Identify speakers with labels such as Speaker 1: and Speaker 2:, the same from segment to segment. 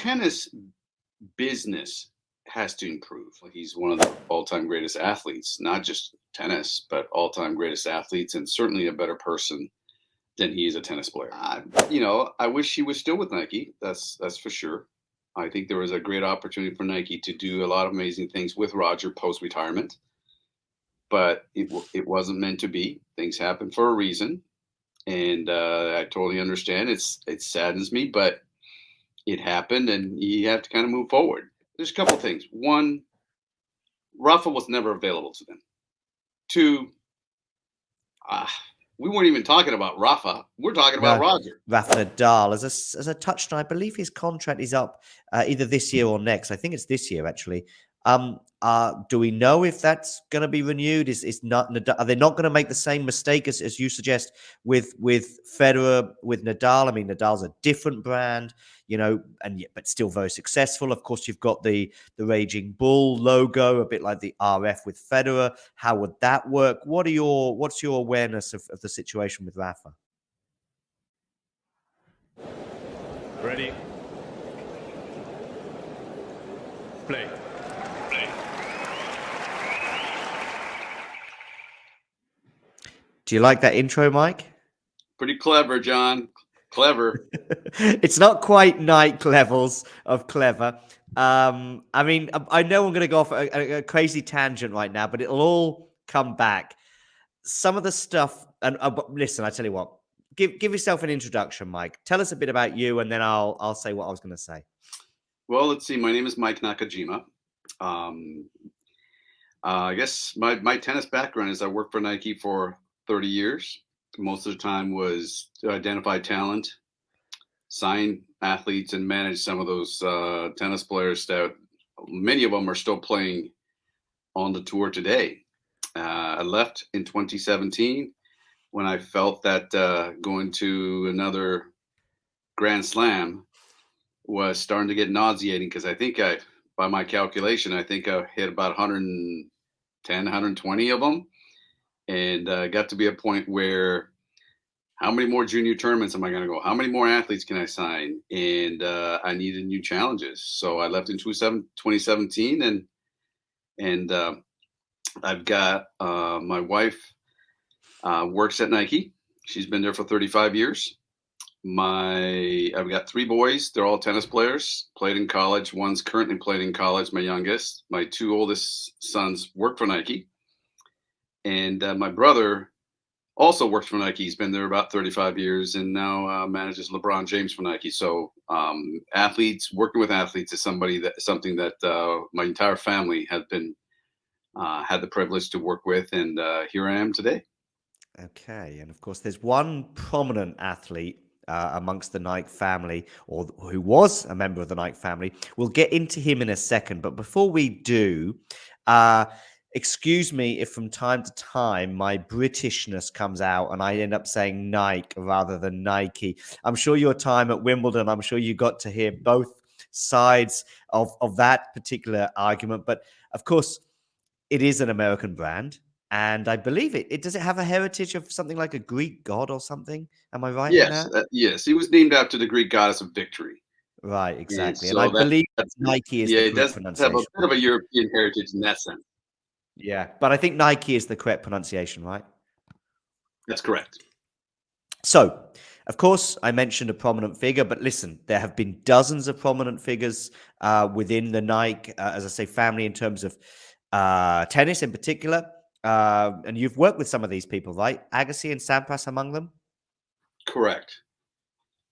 Speaker 1: tennis business has to improve. Like, he's one of the all-time greatest athletes, not just tennis, but all-time greatest athletes, and certainly a better person than he is a tennis player. I wish he was still with Nike. That's for sure. I think there was a great opportunity for Nike to do a lot of amazing things with Roger post-retirement, but it wasn't meant to be. Things happen for a reason, and I totally understand. It saddens me, but it happened, and you have to kind of move forward. There's a couple of things. One, Rafa was never available to them. Two, we weren't even talking about Rafa. We're talking about Roger.
Speaker 2: Rafa Nadal. As a touchdown, I believe his contract is up either this year or next. I think it's this year, actually. Do we know if that's going to be renewed? Are they not going to make the same mistake as you suggest with Federer, with Nadal? I mean, Nadal's a different brand, but still very successful. Of course, you've got the Raging Bull logo, a bit like the RF with Federer. How would that work? What's your awareness of the situation with Rafa?
Speaker 3: Ready? Play.
Speaker 2: Do you like that intro, Mike?
Speaker 1: Pretty clever, John. Clever.
Speaker 2: It's not quite Nike levels of clever. I mean, I know I'm going to go off a crazy tangent right now, but it'll all come back. Some of the stuff, and listen, I tell you what, give yourself an introduction, Mike. Tell us a bit about you, and then I'll say what I was going to say.
Speaker 1: Well, let's see. My name is Mike Nakajima. I guess my tennis background is I worked for Nike for 30 years. Most of the time was to identify talent, sign athletes, and manage some of those tennis players that many of them are still playing on the tour today. I left in 2017 when I felt that going to another Grand Slam was starting to get nauseating, because I think by my calculation, I think I hit about 110, 120 of them. And got to be a point where, how many more junior tournaments am I going to go? How many more athletes can I sign? And I needed new challenges. So I left in 2017, and I've got my wife works at Nike. She's been there for 35 years. I've got 3 boys. They're all tennis players, played in college. One's currently playing in college, my youngest. My 2 oldest sons work for Nike. And my brother also works for Nike. He's been there about 35 years and now manages LeBron James for Nike. So working with athletes is something that my entire family had the privilege to work with. And here I am today.
Speaker 2: Okay. And of course, there's one prominent athlete amongst the Nike family, or who was a member of the Nike family. We'll get into him in a second. But before we do, excuse me if from time to time my Britishness comes out and I end up saying Nike rather than Nike. I'm sure your time at Wimbledon, I'm sure you got to hear both sides of that particular argument. But of course, it is an American brand. And I believe does it have a heritage of something like a Greek god or something? Am I right?
Speaker 1: Yes,
Speaker 2: in that?
Speaker 1: yes. He was named after the Greek goddess of victory.
Speaker 2: Right, exactly.
Speaker 1: And
Speaker 2: so
Speaker 1: I
Speaker 2: believe Nike is the correct pronunciation.
Speaker 1: Have a bit of a European heritage in that sense.
Speaker 2: Yeah, but I think Nike is the correct pronunciation, right?
Speaker 1: That's correct.
Speaker 2: So, of course, I mentioned a prominent figure, but listen, there have been dozens of prominent figures within the Nike, as I say, family in terms of tennis in particular. And you've worked with some of these people, right? Agassi and Sampras among them?
Speaker 1: Correct.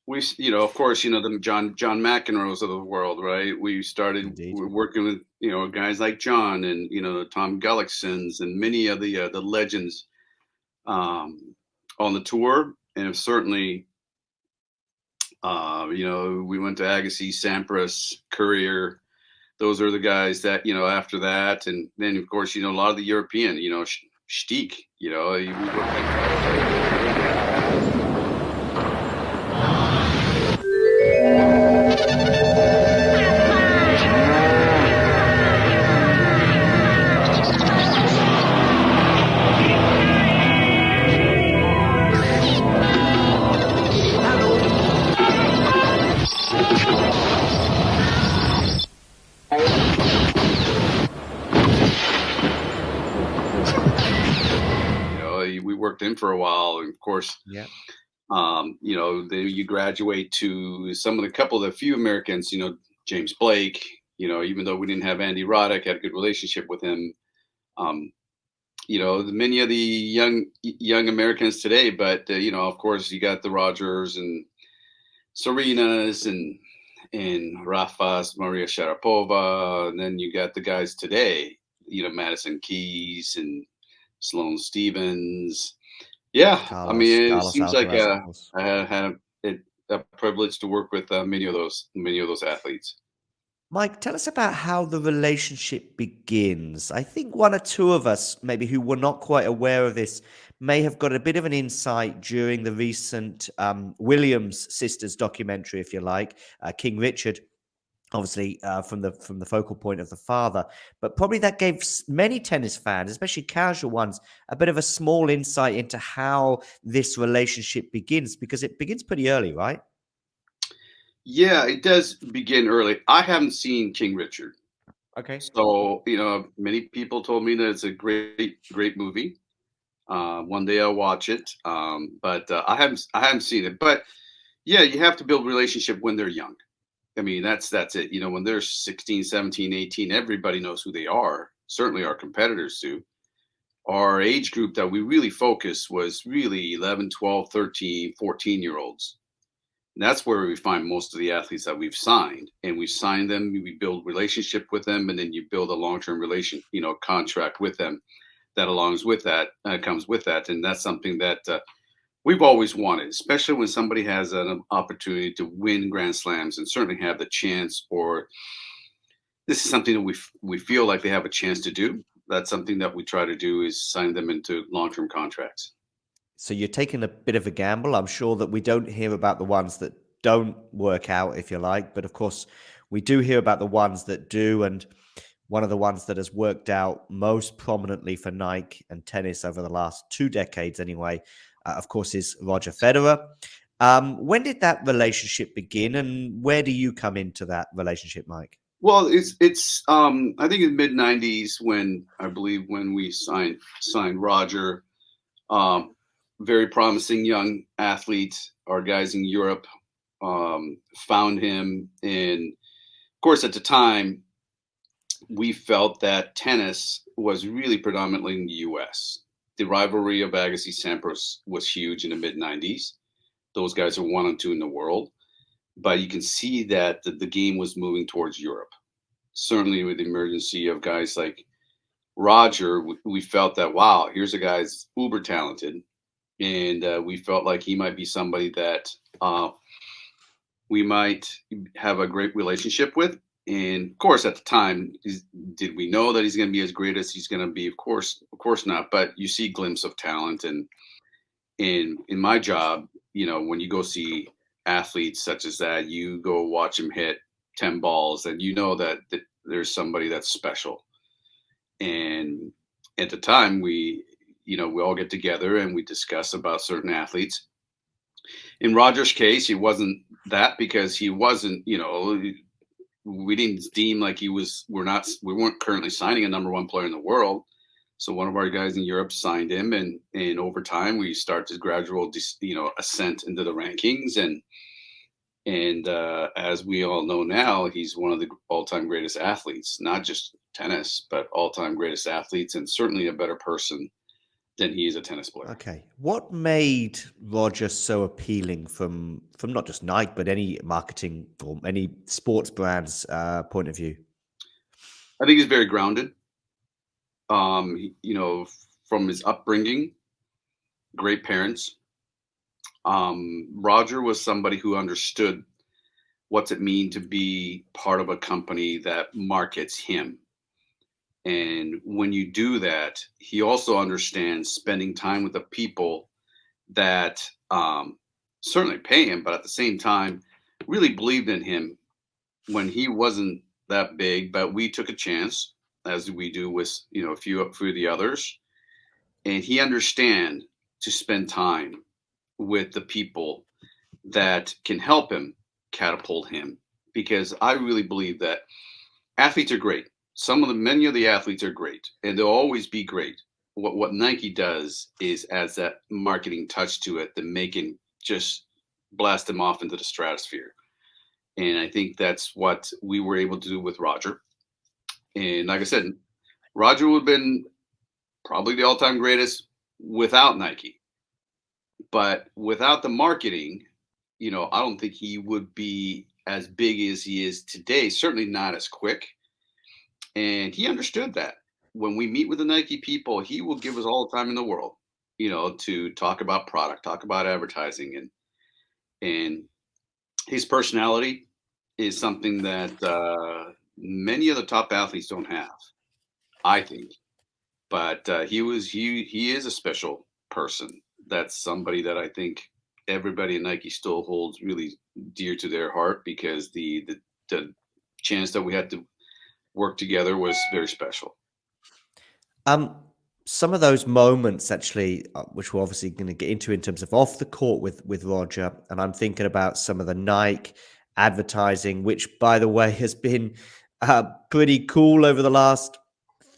Speaker 1: We, of course, the John McEnroes of the world, right? We started working with, guys like John and, Tom Gullicksons and many of the legends on the tour. And certainly, we went to Agassi, Sampras, Courier. Those are the guys that, after that. And then, of course, a lot of the European, Stieg, we worked worked in for a while. And of course,
Speaker 2: Yeah.
Speaker 1: You graduate to couple of the few Americans, James Blake, even though we didn't have Andy Roddick, had a good relationship with him. Many of the young Americans today, but of course, you got the Rogers and Serenas and Rafas, Maria Sharapova, and then you got the guys today, Madison Keys and Sloane Stephens. Yeah, I mean, it
Speaker 2: Carlos
Speaker 1: seems like
Speaker 2: Alcaraz, of course.
Speaker 1: I had a privilege to work with many of those athletes.
Speaker 2: Mike, tell us about how the relationship begins. I think one or two of us, maybe who were not quite aware of this, may have got a bit of an insight during the recent Williams sisters documentary, if you like, King Richard, obviously from the focal point of the father. But probably that gave many tennis fans, especially casual ones, a bit of a small insight into how this relationship begins, because it begins pretty early, right?
Speaker 1: Yeah, it does begin early. I haven't seen King Richard.
Speaker 2: Okay.
Speaker 1: So, many people told me that it's a great, great movie. One day I'll watch it. But I haven't seen it. But yeah, you have to build relationship when they're young. I mean, that's it. When they're 16, 17, 18, everybody knows who they are. Certainly our competitors do. Our age group that we really focused was really 11, 12, 13, 14-year-olds. And that's where we find most of the athletes that we've signed, and we sign them, we build relationship with them, and then you build a long-term contract with them that comes with that. And that's something that we've always wanted, especially when somebody has an opportunity to win Grand Slams and certainly have the chance, or this is something that we feel like they have a chance to do. That's something that we try to do, is sign them into long-term contracts.
Speaker 2: So you're taking a bit of a gamble. I'm sure that we don't hear about the ones that don't work out, if you like, but of course we do hear about the ones that do. And one of the ones that has worked out most prominently for Nike and tennis over the last 2 decades anyway, of course, is Roger Federer. When did that relationship begin, and where do you come into that relationship, Mike?
Speaker 1: Well, it's I think in mid '90s when we signed Roger. Very promising young athlete. Our guys in Europe found him, and of course, at the time, we felt that tennis was really predominantly in the U.S. The rivalry of Agassi Sampras was huge in the mid '90s. Those guys are 1 and 2 in the world, but you can see that the game was moving towards Europe. Certainly, with the emergence of guys like Roger, we felt that, wow, here's a guy that's uber talented. And we felt like he might be somebody that we might have a great relationship with. And of course, at the time, did we know that he's going to be as great as he's going to be? Of course not. But you see glimpses of talent. And in my job, when you go see athletes such as that, you go watch him hit 10 balls, and you know that there's somebody that's special. And at the time, we all get together and we discuss about certain athletes. In Roger's case, he wasn't that, because he wasn't, we didn't deem like we weren't currently signing a number 1 player in the world. So one of our guys in Europe signed him, and over time we start this gradual, ascent into the rankings. And as we all know now, he's one of the all-time greatest athletes, not just tennis, but all-time greatest athletes, and certainly a better person than he is a tennis player.
Speaker 2: Okay. What made Roger so appealing from not just Nike, but any marketing or any sports brands point of view?
Speaker 1: I think he's very grounded. From his upbringing, great parents. Roger was somebody who understood what's it mean to be part of a company that markets him. And when you do that, he also understands spending time with the people that certainly pay him, but at the same time, really believed in him when he wasn't that big. But we took a chance, as we do with a few of the others, and he understand to spend time with the people that can help him catapult him. Because I really believe that athletes are great. Many of the athletes are great, and they'll always be great what Nike does is adds that marketing touch to it that make him just blast him off into the stratosphere. And I think that's what we were able to do with Roger. And like I said, Roger would have been probably the all-time greatest without Nike. But without the marketing, I don't think he would be as big as he is today, certainly not as quick. And he understood that. When we meet with the Nike people, he will give us all the time in the world, to talk about product, talk about advertising, and his personality is something that many of the top athletes don't have, I think. But he is a special person. That's somebody that I think everybody at Nike still holds really dear to their heart, because the chance that we had to work together was very special.
Speaker 2: Some of those moments, actually, which we're obviously going to get into in terms of off the court with Roger, and I'm thinking about some of the Nike advertising, which, by the way, has been pretty cool over the last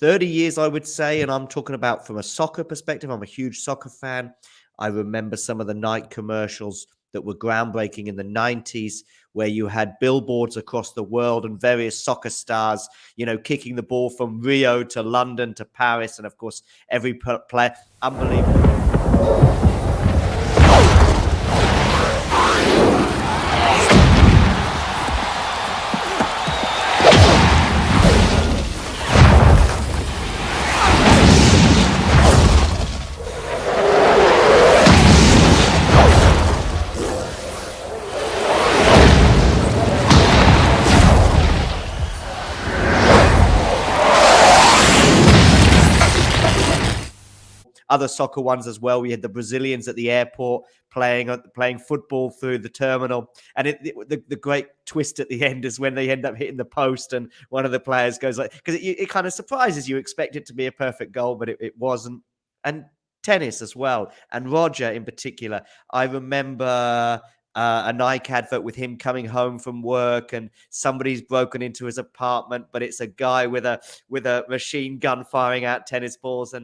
Speaker 2: 30 years, I would say. And I'm talking about from a soccer perspective. I'm a huge soccer fan. I remember some of the Nike commercials that were groundbreaking in the 90s, where you had billboards across the world and various soccer stars, kicking the ball from Rio to London to Paris. And of course, every player, unbelievable. Other soccer ones as well. We had the Brazilians at the airport playing football through the terminal, and the great twist at the end is when they end up hitting the post, and one of the players goes like, because it kind of surprises you. Expect it to be a perfect goal, but it wasn't. And tennis as well, and Roger in particular. I remember a Nike advert with him coming home from work, and somebody's broken into his apartment, but it's a guy with a machine gun firing out tennis balls.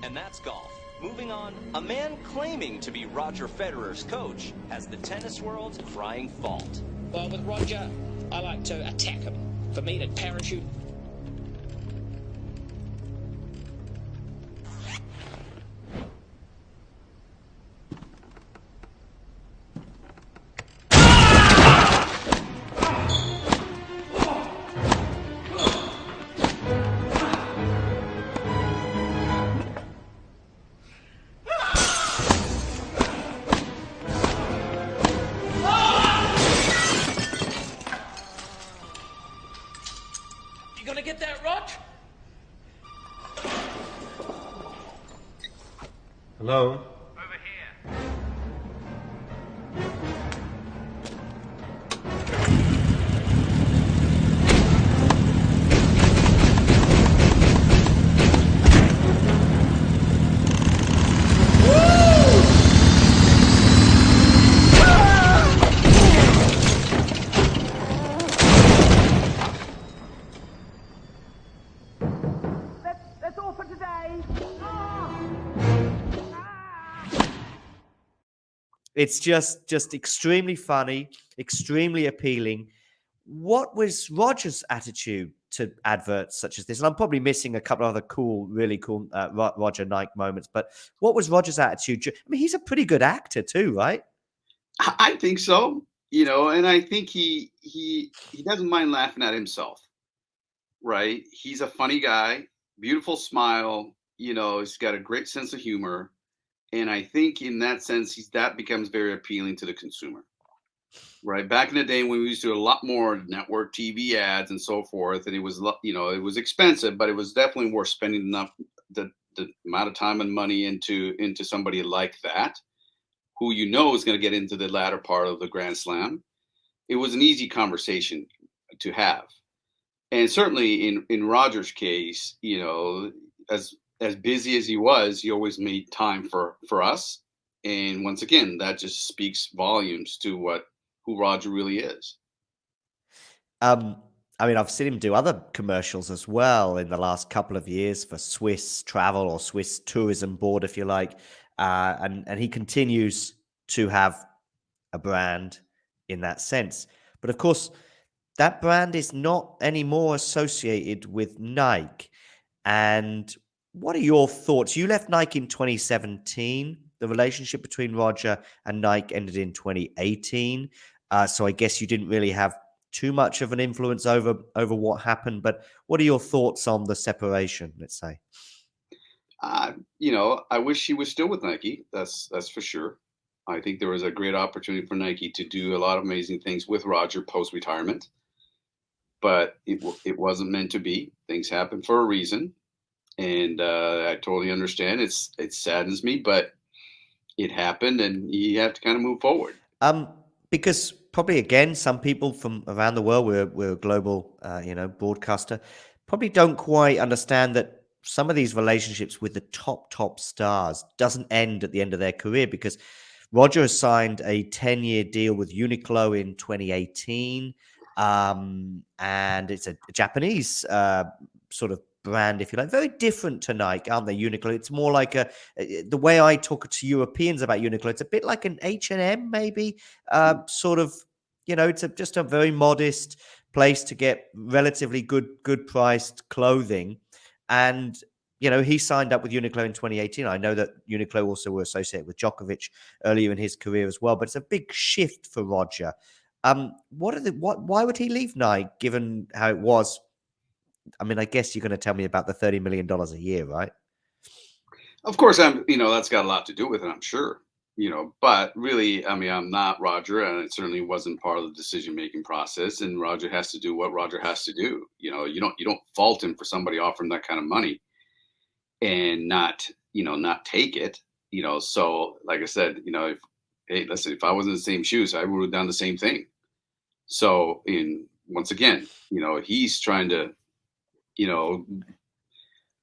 Speaker 2: And
Speaker 4: that's golf. Moving on, a man claiming to be Roger Federer's coach has the tennis world crying fault.
Speaker 5: Well, with Roger, I like to attack him. For me to parachute. Get that, Rog?
Speaker 3: Hello?
Speaker 5: Over here.
Speaker 2: It's just extremely funny, extremely appealing. What was Roger's attitude to adverts such as this? And I'm probably missing a couple of other really cool Roger Nike moments, but what was Roger's attitude? I mean, he's a pretty good actor too, right?
Speaker 1: I think so, and I think he doesn't mind laughing at himself, right? He's a funny guy, beautiful smile, he's got a great sense of humor. And I think in that sense, that becomes very appealing to the consumer, right? Back in the day when we used to do a lot more network TV ads and so forth, and it was, it was expensive, but it was definitely worth spending enough the amount of time and money into somebody like that, who is going to get into the latter part of the Grand Slam. It was an easy conversation to have, and certainly in Roger's case, as busy as he was, he always made time for us. And once again, that just speaks volumes to who Roger really is.
Speaker 2: Um, I mean, I've seen him do other commercials as well in the last couple of years for Swiss Travel or Swiss Tourism Board, if you like, and he continues to have a brand in that sense. But of course, that brand is not anymore associated with Nike. And what are your thoughts? You left Nike in 2017. The relationship between Roger and Nike ended in 2018. So I guess you didn't really have too much of an influence over what happened. But what are your thoughts on the separation, let's say?
Speaker 1: I wish he was still with Nike. That's for sure. I think there was a great opportunity for Nike to do a lot of amazing things with Roger post retirement, but it wasn't meant to be. Things happen for a reason, and I totally understand. It saddens me, but it happened, and you have to kind of move forward.
Speaker 2: Because probably again, some people from around the world, we're a global, broadcaster, probably don't quite understand that some of these relationships with the top stars doesn't end at the end of their career, because Roger has signed a 10-year deal with Uniqlo in 2018, and it's a Japanese sort of brand, if you like, very different to Nike, aren't they? Uniqlo. It's more like the way I talk to Europeans about Uniqlo, it's a bit like an H&M, maybe, sort of. It's just a very modest place to get relatively good priced clothing, and he signed up with Uniqlo in 2018. I know that Uniqlo also were associated with Djokovic earlier in his career as well, but it's a big shift for Roger. Why would he leave Nike, given how it was? I mean, I guess you're going to tell me about the $30 million a year, right?
Speaker 1: Of course, that's got a lot to do with it, I'm sure. But really, I mean, I'm not Roger, and it certainly wasn't part of the decision-making process. And Roger has to do what Roger has to do. You don't fault him for somebody offering that kind of money and not take it. So like I said, if I was in the same shoes, I would have done the same thing. So once again, he's trying to,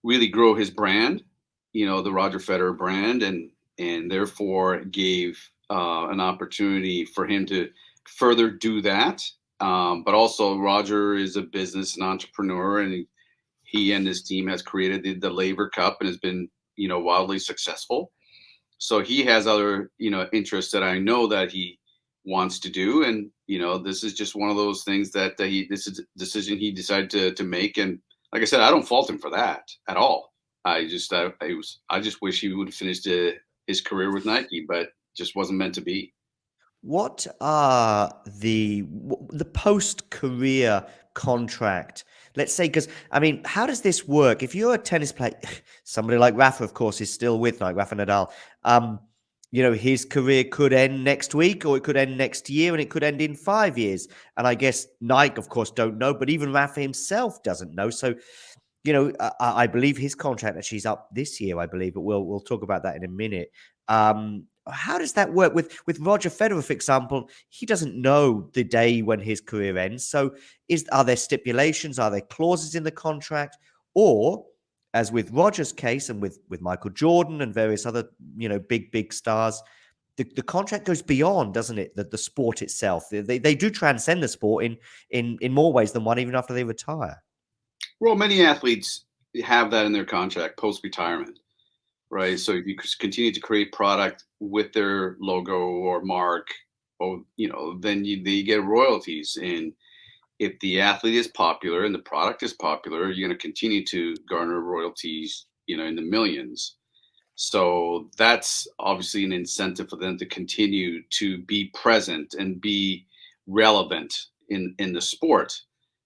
Speaker 1: really grow his brand, the Roger Federer brand, and therefore gave an opportunity for him to further do that. But also Roger is a business and entrepreneur, and he and his team has created the Laver Cup and has been, wildly successful. So he has other, interests that I know that he wants to do. And, this is just one of those things that this is a decision he decided to make. And like I said, I don't fault him for that at all. I just wish he would have finished his career with Nike, but just wasn't meant to be.
Speaker 2: What are the post-career contract? Let's say, because I mean, how does this work? If you're a tennis player, somebody like Rafa, of course, is still with Nike, Rafael Nadal. His career could end next week, or it could end next year, and it could end in 5 years. And I guess Nike, of course, don't know, but even Rafa himself doesn't know. So, I believe his contract actually is up this year, I believe, but we'll talk about that in a minute. How does that work with Roger Federer, for example? He doesn't know the day when his career ends. So are there stipulations? Are there clauses in the contract? Or, as with Roger's case and with Michael Jordan and various other, big stars, the contract goes beyond, doesn't it? The sport itself. They do transcend the sport in more ways than one, even after they retire.
Speaker 1: Well, many athletes have that in their contract post-retirement, right? So if you continue to create product with their logo or mark, then they get royalties. And if the athlete is popular and the product is popular, you're going to continue to garner royalties, in the millions. So that's obviously an incentive for them to continue to be present and be relevant in the sport,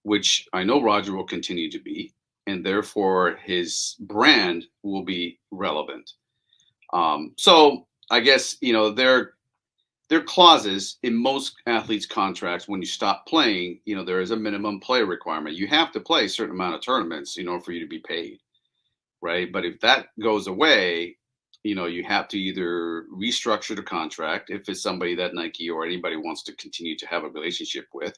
Speaker 1: which I know Roger will continue to be, and therefore his brand will be relevant. So I guess, there are clauses in most athletes' contracts. When you stop playing, there is a minimum play requirement. You have to play a certain amount of tournaments, for you to be paid, right? But if that goes away, you have to either restructure the contract if it's somebody that Nike or anybody wants to continue to have a relationship with,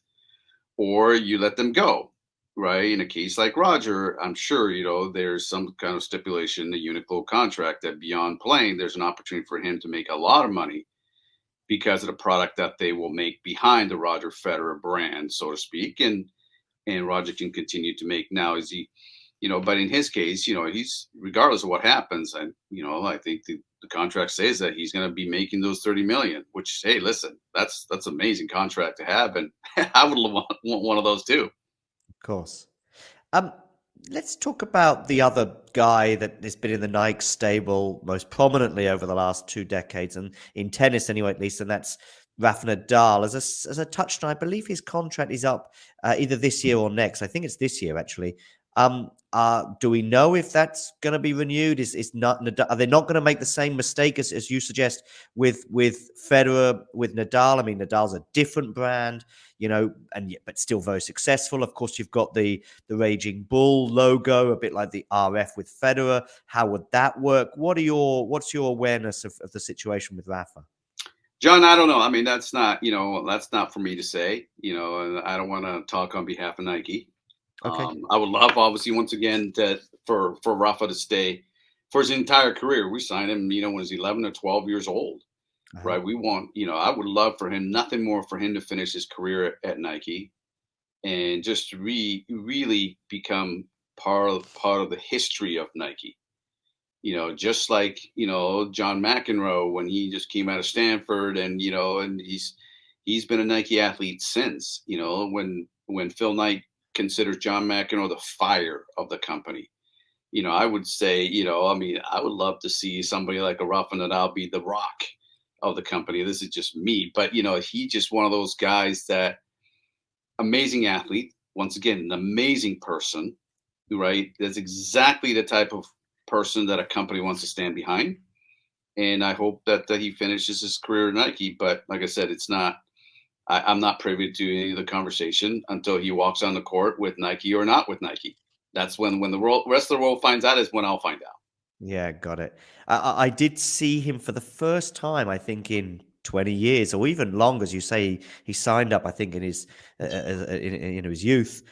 Speaker 1: or you let them go. right? In a case like Roger, I'm sure, there's some kind of stipulation in the Uniqlo contract that beyond playing, there's an opportunity for him to make a lot of money because of the product that they will make behind the Roger Federer brand, so to speak. And Roger can continue to make. Now, is he, but in his case, he's, regardless of what happens, and I think the contract says that he's going to be making those 30 million, which, hey, listen, that's amazing contract to have, and I would want one of those too.
Speaker 2: Of course. Um, let's talk about the other guy that has been in the Nike stable most prominently over the last 2 decades, and in tennis anyway, at least, and that's Rafa Nadal. As a touchdown, I believe his contract is up either this year or next. I think it's this year, actually. Do we know if that's going to be renewed? Are they not going to make the same mistake as you suggest with Federer, with Nadal? I mean, Nadal's a different brand, but still very successful. Of course, you've got the Raging Bull logo, a bit like the RF with Federer. How would that work? What's your awareness of the situation with Rafa?
Speaker 1: John, I don't know. I mean, that's not for me to say, and I don't want to talk on behalf of Nike.
Speaker 2: Okay.
Speaker 1: I would love, obviously, once again, for Rafa to stay for his entire career. We signed him, when he's 11 or 12 years old, right? We want, I would love for him, nothing more for him to finish his career at Nike and just really become part of the history of Nike. Just like, John McEnroe when he just came out of Stanford, and and he's been a Nike athlete since. When Phil Knight considers John McEnroe the fire of the company, I would say, I would love to see somebody like a Rafa Nadal be the rock of the company. This is just me, but he's just one of those guys that amazing athlete, once again, an amazing person, right? That's exactly the type of person that a company wants to stand behind. And I hope that he finishes his career at Nike. But like I said, I'm not privy to any of the conversation until he walks on the court with Nike or not with Nike. That's when the rest of the world finds out, is when I'll find out.
Speaker 2: Yeah, got it. I did see him for the first time, I think, in 20 years or even longer. As you say, he signed up, I think, in his his youth.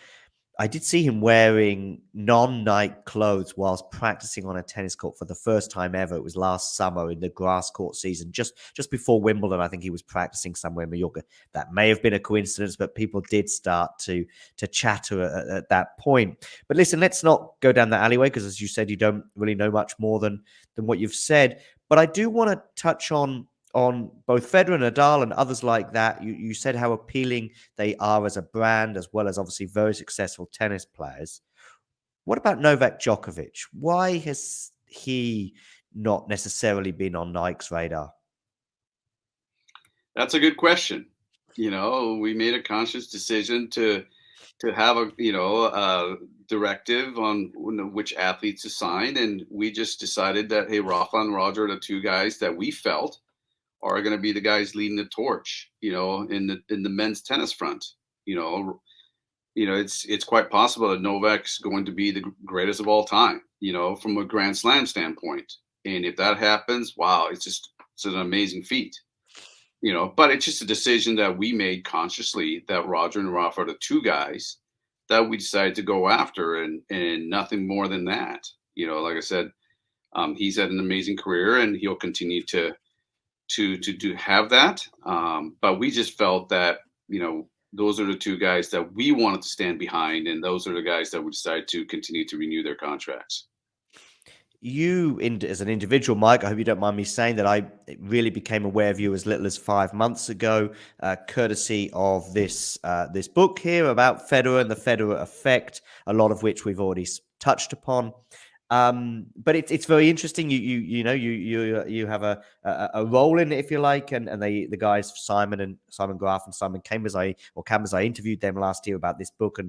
Speaker 2: I did see him wearing non-Nike clothes whilst practicing on a tennis court for the first time ever. It was last summer in the grass court season, just before Wimbledon. I think he was practicing somewhere in Mallorca. That may have been a coincidence, but people did start to chatter at that point. But listen, let's not go down that alleyway, because as you said, you don't really know much more than what you've said. But I do want to touch on both Federer, Nadal, and others like that. You said how appealing they are as a brand, as well as obviously very successful tennis players. What about Novak Djokovic? Why has he not necessarily been on Nike's radar?
Speaker 1: That's a good question. We made a conscious decision to have a directive on which athletes to sign, and we just decided that, hey, Rafa and Roger are the two guys that we felt are going to be the guys leading the torch, in the men's tennis front. It's quite possible that Novak's going to be the greatest of all time, from a Grand Slam standpoint. And if that happens, wow, it's an amazing feat, but it's just a decision that we made consciously, that Roger and Rafa are the two guys that we decided to go after, and nothing more than that. Like I said, he's had an amazing career, and he'll continue to have that. But we just felt that, those are the two guys that we wanted to stand behind, and those are the guys that we decided to continue to renew their contracts.
Speaker 2: You, as an individual, Mike, I hope you don't mind me saying that I really became aware of you as little as 5 months ago, courtesy of this book here about Federer and the Federer effect, a lot of which we've already touched upon. But it's very interesting. You have a role in it, if you like, and the guys Simon Graf and Simon Chambers, I interviewed them last year about this book,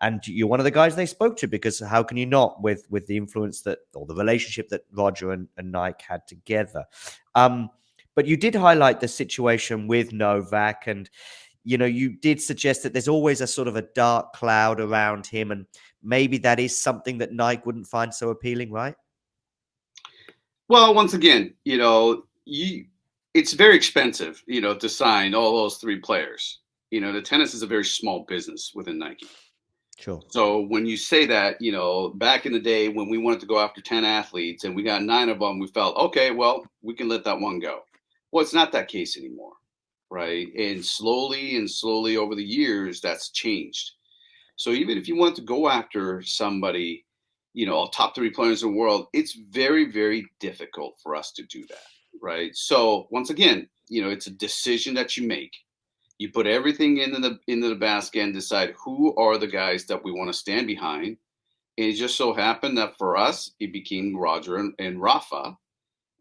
Speaker 2: and you're one of the guys they spoke to, because how can you not, with the influence or the relationship that Roger and Nike had together. But you did highlight the situation with Novak, and you did suggest that there's always a sort of a dark cloud around him, and maybe that is something that Nike wouldn't find so appealing, right?
Speaker 1: Well, once again, it's very expensive, to sign all those three players. The tennis is a very small business within Nike.
Speaker 2: Sure.
Speaker 1: So when you say that, back in the day when we wanted to go after 10 athletes and we got 9 of them, we felt, okay, well, we can let that one go. Well, it's not that case anymore, right? And slowly over the years, that's changed. So even if you want to go after somebody, top 3 players in the world, it's very, very difficult for us to do that, right? So once again, it's a decision that you make. You put everything into the basket and decide who are the guys that we want to stand behind. And it just so happened that for us, it became Roger and Rafa.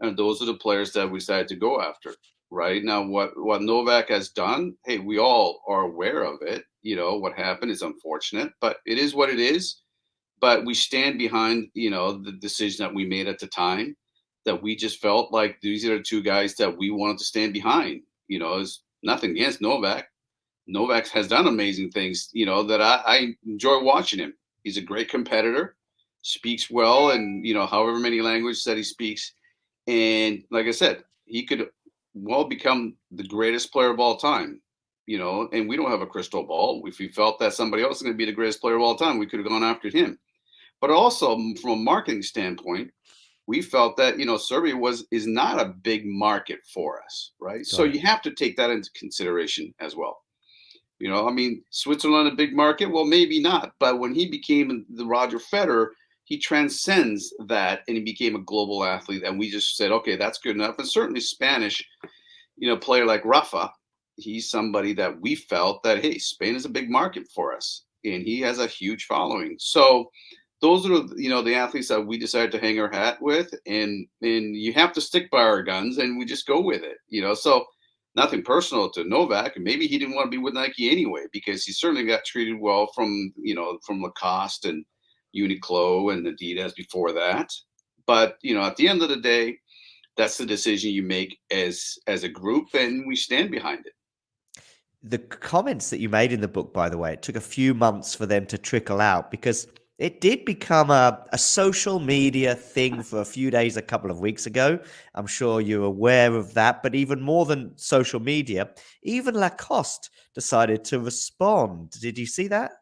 Speaker 1: And those are the players that we decided to go after. Right now, what Novak has done, hey, we all are aware of it. What happened is unfortunate, but it is what it is. But we stand behind, the decision that we made at the time, that we just felt like these are the 2 guys that we wanted to stand behind. It's nothing against Novak. Novak has done amazing things, that I enjoy watching him. He's a great competitor, speaks well, and, however many languages that he speaks. And like I said, he could well become the greatest player of all time, and we don't have a crystal ball. If we felt that somebody else is going to be the greatest player of all time, we could have gone after him. But also from a marketing standpoint, we felt that, Serbia is not a big market for us, right? So you have to take that into consideration as well. Switzerland, a big market? Well, maybe not. But when he became the Roger Federer, he transcends that and he became a global athlete. And we just said, okay, that's good enough. And certainly Spanish, player like Rafa, he's somebody that we felt that, hey, Spain is a big market for us. And he has a huge following. So those are, the athletes that we decided to hang our hat with. And you have to stick by our guns and we just go with it, So nothing personal to Novak. And maybe he didn't want to be with Nike anyway, because he certainly got treated well from Lacoste and Uniqlo and Adidas before that. But, at the end of the day, that's the decision you make as a group, and we stand behind it.
Speaker 2: The comments that you made in the book, by the way, it took a few months for them to trickle out because it did become a social media thing for a few days, a couple of weeks ago. I'm sure you're aware of that. But even more than social media, even Lacoste decided to respond. Did you see that?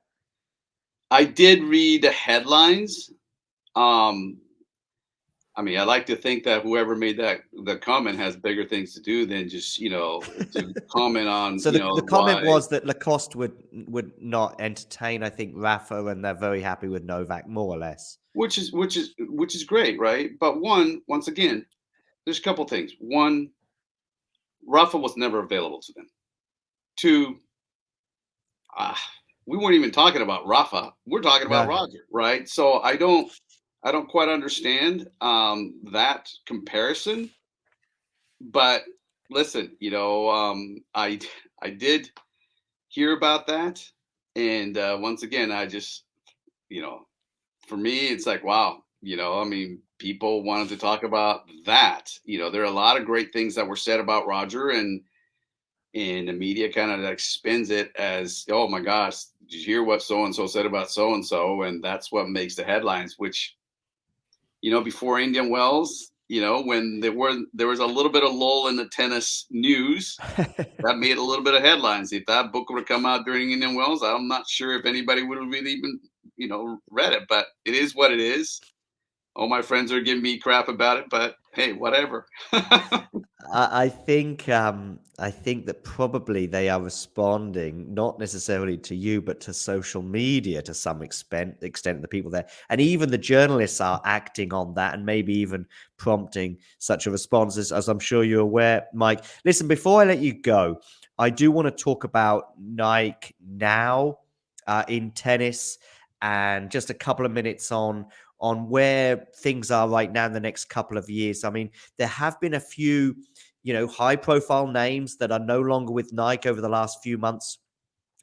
Speaker 1: I did read the headlines. I like to think that whoever made the comment has bigger things to do than just, to comment on.
Speaker 2: So the comment was that Lacoste would not entertain, I think, Rafa, and they're very happy with Novak, more or less.
Speaker 1: Which is great, right? But once again, there's a couple things. One, Rafa was never available to them. 2, we weren't even talking about Rafa. We're talking about Roger, right? So I don't quite understand that comparison. But listen, I did hear about that, and once again, I just, for me, it's like, wow, people wanted to talk about that. There are a lot of great things that were said about Roger, and the media kind of like spins it as, oh my gosh, did you hear what so-and-so said about so-and-so? And that's what makes the headlines, which, before Indian Wells, when there was a little bit of lull in the tennis news, that made a little bit of headlines. If that book would have come out during Indian Wells, I'm not sure if anybody would have really even, read it, but it is what it is. All my friends are giving me crap about it, but hey, whatever.
Speaker 2: I think that probably they are responding not necessarily to you, but to social media to some extent, the people there, and even the journalists are acting on that, and maybe even prompting such a response, as I'm sure you're aware, Mike. Listen, before I let you go, I do want to talk about Nike now in tennis, and just a couple of minutes on where things are right now in the next couple of years. I mean, there have been a few, high-profile names that are no longer with Nike over the last few months.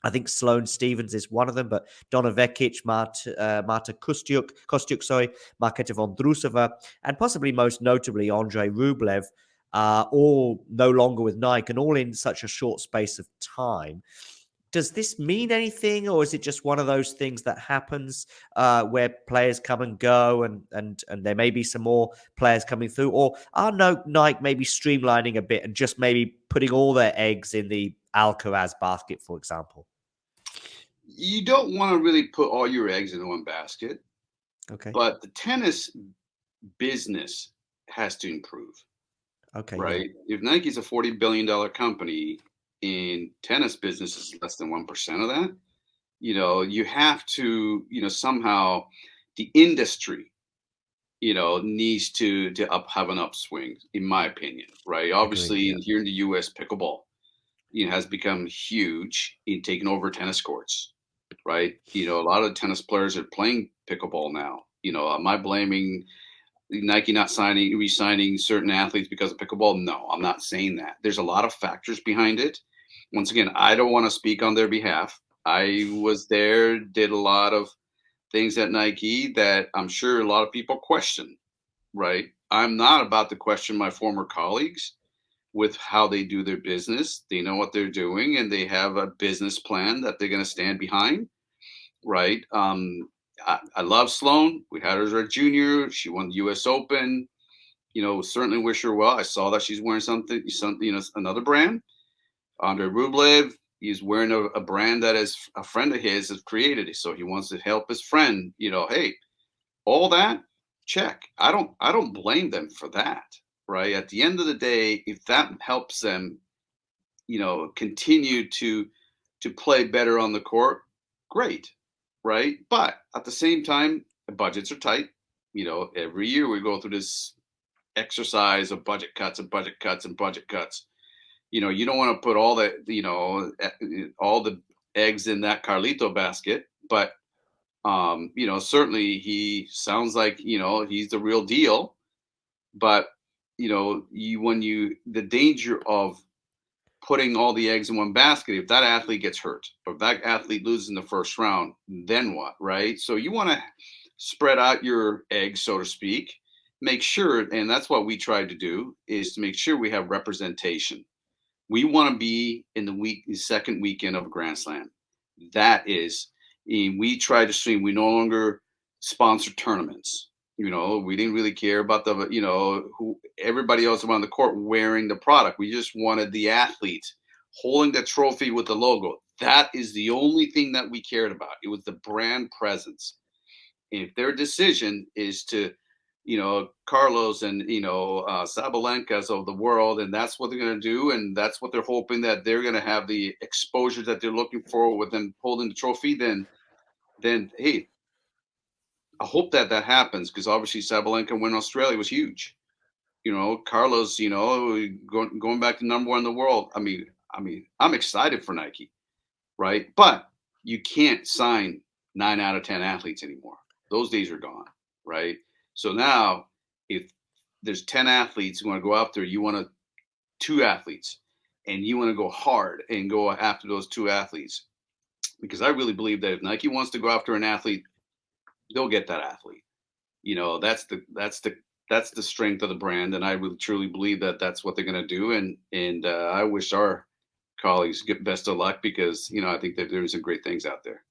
Speaker 2: I think Sloane Stephens is one of them, but Donna Vekic, Marta Kostyuk, Markéta Vondroušová, and possibly most notably Andrey Rublev, all no longer with Nike, and all in such a short space of time. Does this mean anything, or is it just one of those things that happens where players come and go, and there may be some more players coming through? Or are Nike maybe streamlining a bit and just maybe putting all their eggs in the Alcaraz basket, for example?
Speaker 1: you don't want to really put all your eggs in one basket,
Speaker 2: Okay.
Speaker 1: but the tennis business has to improve,
Speaker 2: Okay.
Speaker 1: right? If Nike's a $40 billion company and tennis business is less than 1% of that, you have to, somehow the industry, needs to have an upswing, in my opinion, right?
Speaker 2: Agreed.
Speaker 1: Obviously,
Speaker 2: Yeah.
Speaker 1: here in the U.S., pickleball, has become huge in taking over tennis courts, right? A lot of tennis players are playing pickleball now. Am I blaming Nike not re-signing certain athletes because of pickleball? No, I'm not saying that. There's a lot of factors behind it. Once again, I don't want to speak on their behalf. I was there, did a lot of things at Nike that I'm sure a lot of people question, right? I'm not about to question my former colleagues with how they do their business. They know what they're doing and they have a business plan that they're going to stand behind, right? I love Sloane. We had her as our junior. She won the U.S. Open. Certainly wish her well. I saw that she's wearing something, another brand. Andrey Rublev, he's wearing a brand that is a friend of his has created it. So he wants to help his friend, hey, all that, check. I don't blame them for that, right? At the end of the day, if that helps them, continue to play better on the court, great, right? But at the same time, the budgets are tight. Every year we go through this exercise of budget cuts and budget cuts and budget cuts. You don't want to put all the eggs in that Carlito basket, but certainly he sounds like, he's the real deal. But, the danger of putting all the eggs in one basket, if that athlete gets hurt, or if that athlete loses in the first round, then what, right? So you want to spread out your eggs, so to speak, make sure, and that's what we tried to do, is to make sure we have representation. We want to be in the second weekend of a Grand Slam. That is, we try to stream. We no longer sponsor tournaments. We didn't really care about who everybody else around the court wearing the product. We just wanted the athlete holding the trophy with the logo. That is the only thing that we cared about. It was the brand presence. And if their decision is to, Carlos and, Sabalenkas of the world, and that's what they're going to do, and that's what they're hoping, that they're going to have the exposure that they're looking for with them holding the trophy, then hey, I hope that happens, because obviously Sabalenka winning Australia was huge. Carlos, going back to number one in the world. I mean, I'm excited for Nike, right? But you can't sign 9 out of 10 athletes anymore. Those days are gone, right? So now, if there's 10 athletes who want to go out there, you want 2 athletes, and you want to go hard and go after those 2 athletes, because I really believe that if Nike wants to go after an athlete, they'll get that athlete. That's the strength of the brand, and I really truly believe that that's what they're going to do. And I wish our colleagues get best of luck, because I think that there's some great things out there.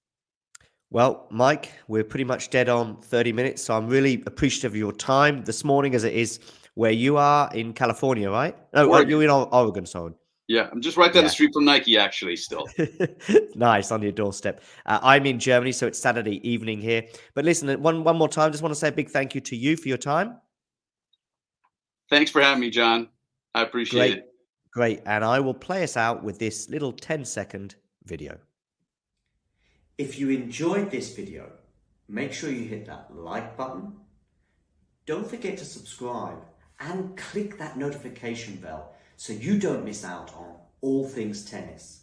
Speaker 2: Well, Mike, we're pretty much dead on 30 minutes, so I'm really appreciative of your time this morning, as it is where you are in California, right? No, you're in Oregon, sorry.
Speaker 1: Yeah, I'm just right down the street from Nike, actually, still.
Speaker 2: Nice, on your doorstep. I'm in Germany, so it's Saturday evening here. But listen, one more time, just want to say a big thank you to you for your time.
Speaker 1: Thanks for having me, John. I appreciate it.
Speaker 2: Great. And I will play us out with this little 10-second video.
Speaker 6: If you enjoyed this video, make sure you hit that like button. Don't forget to subscribe and click that notification bell so you don't miss out on all things tennis.